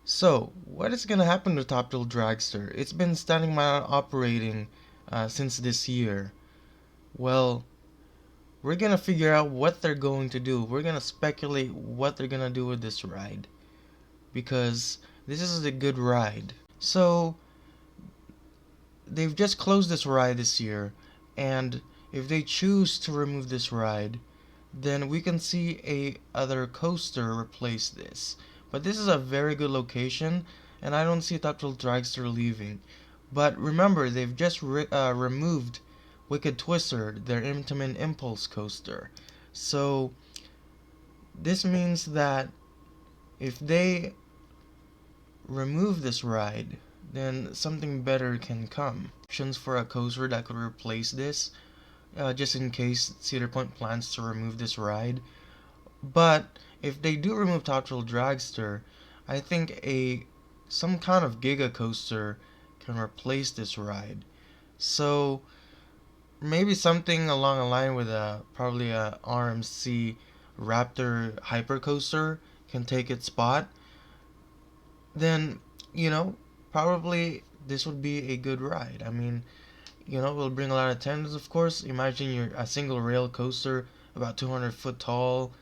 So, what is going to happen to Thrill Dragster? It's been standing by not operating since this year. Well, we're going to figure out what they're going to do. We're going to speculate what they're going to do with this ride. Because this is a good ride. So, they've just closed this ride this year. And if they choose to remove this ride, then we can see a other coaster replace this. But this is a very good location, and I don't see Thrill Dragster leaving. But remember, they've just removed Wicked Twister, their Intamin Impulse coaster. So this means that if they remove this ride, then something better can come. Options for a coaster that could replace this, just in case Cedar Point plans to remove this ride. But if they do remove Thrill Dragster, I think some kind of Giga Coaster can replace this ride. So maybe something along the line with probably a RMC Raptor Hyper Coaster can take its spot. Then probably this would be a good ride. I mean, it will bring a lot of attendance, of course. Imagine you're a single rail coaster about 200 foot tall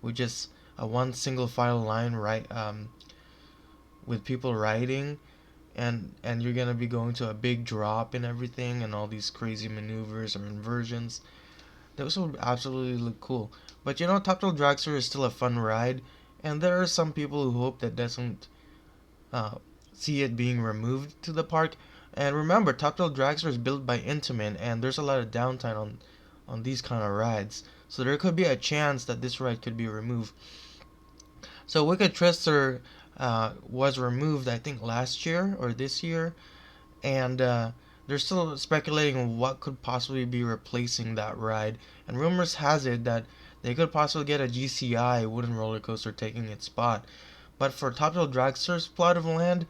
with just a one single file line, right, with people riding, and you're gonna be going to a big drop and everything, and all these crazy maneuvers or inversions. Those would absolutely look cool. But Thrill Dragster is still a fun ride, and there are some people who hope that doesn't see it being removed to the park. And remember, Thrill Dragster is built by Intamin, and there's a lot of downtime on these kind of rides. So there could be a chance that this ride could be removed. So Wicked Twister was removed, I think, last year or this year, and they're still speculating what could possibly be replacing that ride. And rumors has it that they could possibly get a GCI wooden roller coaster taking its spot. But for Thrill Dragster's plot of land,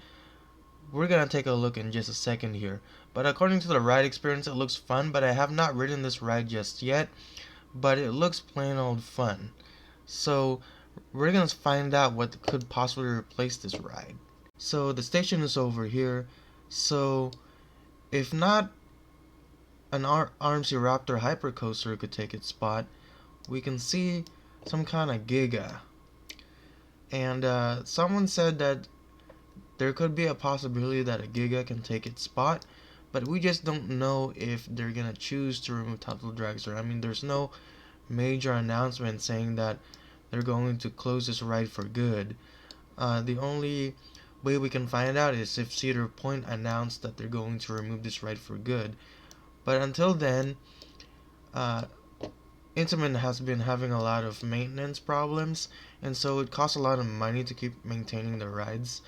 we're gonna take a look in just a second here. But according to the ride experience, it looks fun, but I have not ridden this ride just yet. But it looks plain old fun. So we're gonna find out what could possibly replace this ride. So the station is over here. So if not an RMC Raptor Hypercoaster could take its spot, we can see some kind of Giga. And someone said that there could be a possibility that a Giga can take its spot, but we just don't know if they're gonna choose to remove Thrill Dragster. I mean, there's no major announcement saying that they're going to close this ride for good. The only way we can find out is if Cedar Point announced that they're going to remove this ride for good. But until then, Intamin has been having a lot of maintenance problems, and so it costs a lot of money to keep maintaining the rides.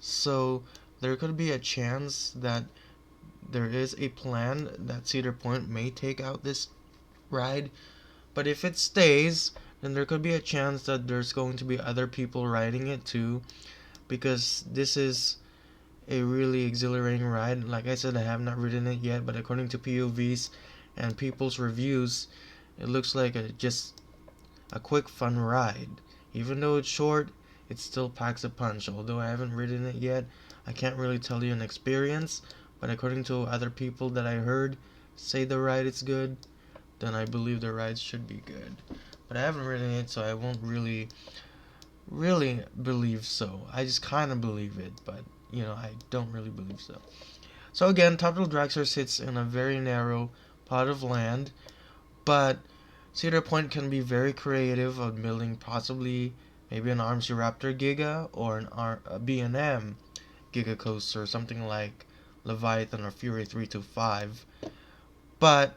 So there could be a chance that there is a plan that Cedar Point may take out this ride. But if it stays, then there could be a chance that there's going to be other people riding it too, because this is a really exhilarating ride. Like I said, I have not ridden it yet, but according to POVs and people's reviews, it looks like just a quick fun ride. Even though it's short, it still packs a punch. Although I haven't ridden it yet, I can't really tell you an experience, but according to other people that I heard say the ride is good, then I believe the ride should be good. But I haven't ridden it, so I won't really believe so. I just kind of believe it, but I don't really believe so. So again, Thrill Dragster sits in a very narrow plot of land, but Cedar Point can be very creative of building possibly maybe an RMC Raptor Giga or a B&M Giga Coaster, something like Leviathan or Fury 325. But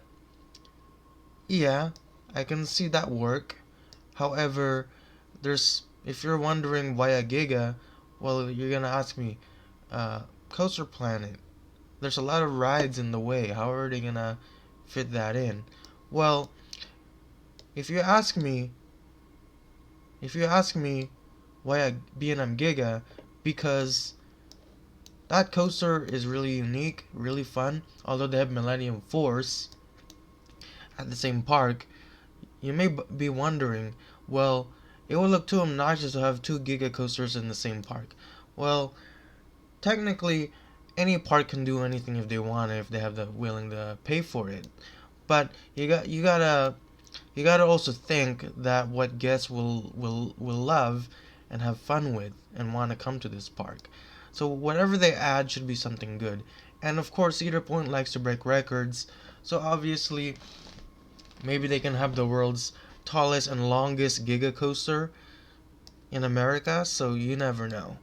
yeah, I can see that work. However, if you're wondering why a Giga, well, you're gonna ask me, Coaster Planet. There's a lot of rides in the way. How are they gonna fit that in? Well, if you ask me why a B&M Giga, because that coaster is really unique, really fun. Although they have Millennium Force at the same park, you may be wondering, well, it would look too obnoxious to have two Giga coasters in the same park. Well, technically, any park can do anything if they want, if they have the willing to pay for it. But you gotta also think that what guests will love and have fun with and want to come to this park. So whatever they add should be something good. And of course, Cedar Point likes to break records. So obviously, maybe they can have the world's tallest and longest Giga Coaster in America. So you never know.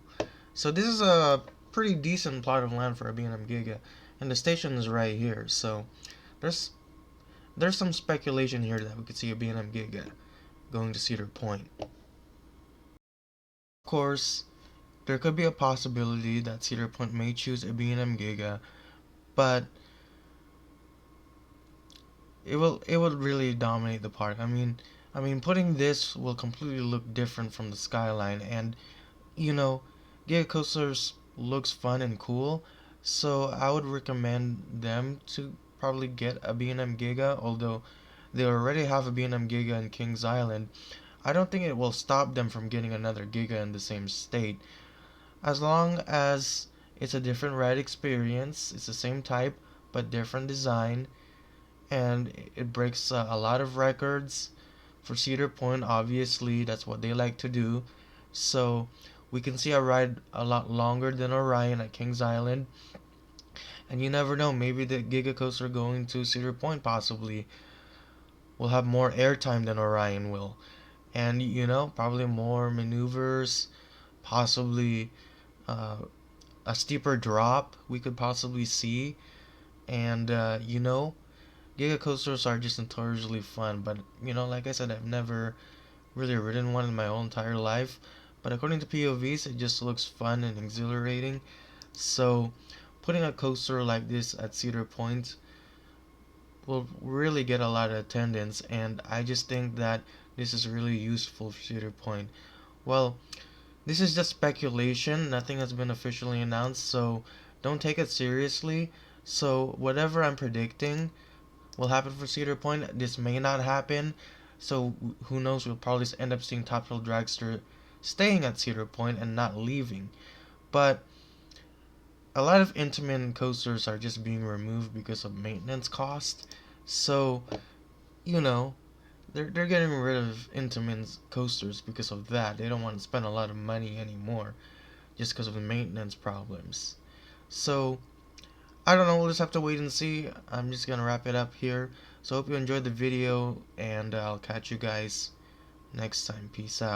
So this is a pretty decent plot of land for a B&M Giga, and the station is right here. So there's there's some speculation here that we could see a B&M Giga going to Cedar Point. Of course, there could be a possibility that Cedar Point may choose a B&M Giga, but it will really dominate the park. I mean, putting this will completely look different from the skyline, and you know, Giga Coasters looks fun and cool, so I would recommend them to probably get a B&M Giga, although they already have a B&M Giga in Kings Island. I don't think it will stop them from getting another Giga in the same state. As long as it's a different ride experience, it's the same type but different design, and it breaks a lot of records for Cedar Point. Obviously, that's what they like to do. So we can see a ride a lot longer than Orion at Kings Island, and you never know. Maybe the Giga Coaster going to Cedar Point possibly will have more airtime than Orion will, and probably more maneuvers, possibly uh, a steeper drop we could possibly see, and Giga coasters are just notoriously fun. But like I said, I've never really ridden one in my whole entire life. But according to POVs, it just looks fun and exhilarating. So putting a coaster like this at Cedar Point will really get a lot of attendance, and I just think that this is really useful for Cedar Point. Well, this is just speculation. Nothing has been officially announced, so don't take it seriously. So whatever I'm predicting will happen for Cedar Point, this may not happen. So who knows? We'll probably end up seeing Top Thrill Dragster staying at Cedar Point and not leaving. But a lot of Intamin coasters are just being removed because of maintenance cost. So you know they're getting rid of Intamin's coasters because of that. They don't want to spend a lot of money anymore just because of the maintenance problems. So I don't know, we'll just have to wait and see. I'm just gonna wrap it up here. So hope you enjoyed the video, and I'll catch you guys next time. Peace out.